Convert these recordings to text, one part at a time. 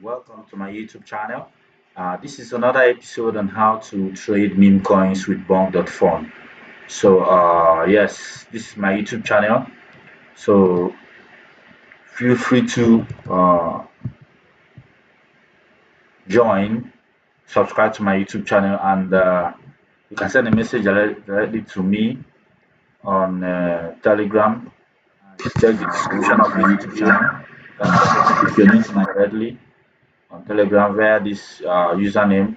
Welcome to my YouTube channel. This is another episode on how to trade meme coins with Bonk.fun. Yes, this is my YouTube channel. So, feel free to join, subscribe to my YouTube channel, and you can send a message directly to me on Telegram. Check the description of my YouTube channel. You can, if you're new to my directly on Telegram via this username.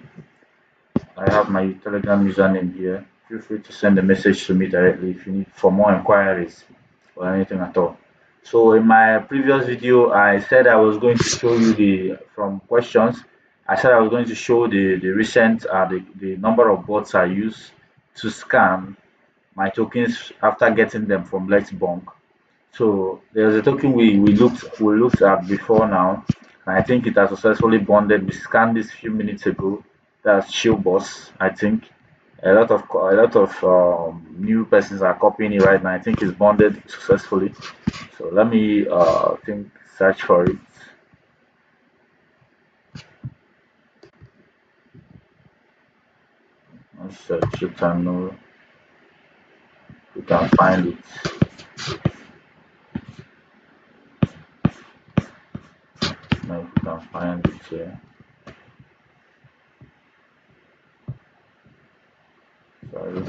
I have my Telegram username here. Feel free to send a message to me directly if you need for more inquiries or anything at all. So in my previous video, I said I was going to show you the from questions. I said I was going to show the recent the number of bots I use to scan my tokens after getting them from Let's Bonk. So there's a token we looked at before now, and I think it has successfully bonded. We scanned this few minutes ago. That's Shield Boss. I think a lot of new persons are copying it right now. I think it's bonded successfully. So let me think search for it. Let's search it and know if we can find it. Know if we can find it here. Sorry.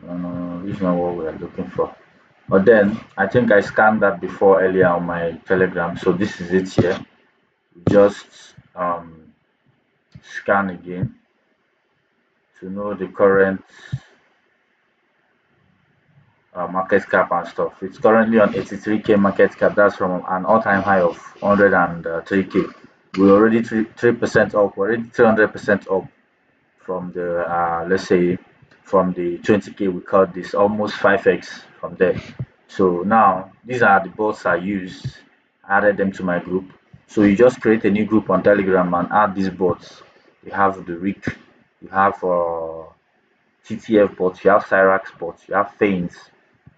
No, no, no, this is not what we are looking for. But then I think I scanned that before earlier on my Telegram. So this is it here. Just scan again to know the current market cap and stuff. It's currently on 83k market cap. That's from an all-time high of 103k. We're already 3% up. We're already 300% up from the let's say from the 20k. We call this almost 5x from there. So now these are the bots I use. I added them to my group. So you just create a new group on Telegram and add these bots. You have the Rick, you have TTF bots, you have Cyrax bots, you have Feigns,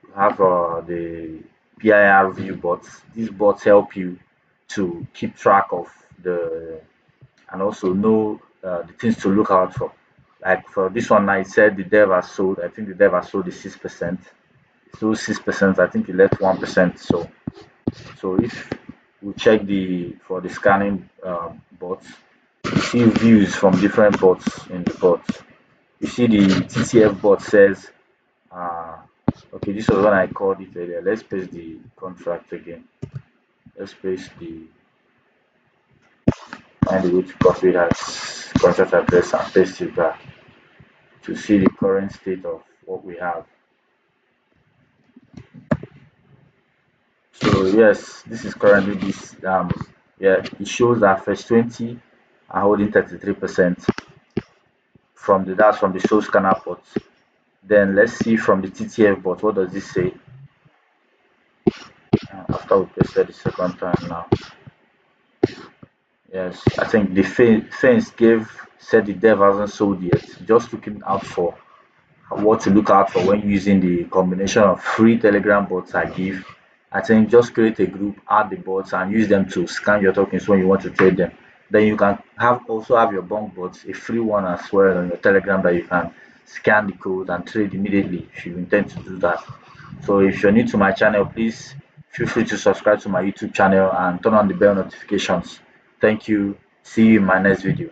you have the PIR view bots. These bots help you to keep track of the and also know the things to look out for. Like for this one, I said the dev has sold. I think the dev has sold the 6%. So 6%. I think he left 1%. So if we check the for the scanning bots, you see views from different bots in the bots. You see the TTF bot says, uh, okay, this was when I called it earlier. Let's paste the contract again. Let's paste the find the way to copy that contract address and paste it back to see the current state of what we have. So yes, this is currently this yeah, it shows that first 20 are holding 33% from the that's from the soul scanner bot. Then let's see from the TTF bot, what does this say? After we pasted the second time now. Yes, I think the fence gave said the dev hasn't sold yet. Just looking out for what to look out for when using the combination of free Telegram bots I give. I think just create a group, add the bots, and use them to scan your tokens when you want to trade them. Then you can have your bunk bots, a free one as well on your Telegram that you can scan the code and trade immediately if you intend to do that. So if you're new to my channel, please feel free to subscribe to my YouTube channel and turn on the bell notifications. Thank you. See you in my next video.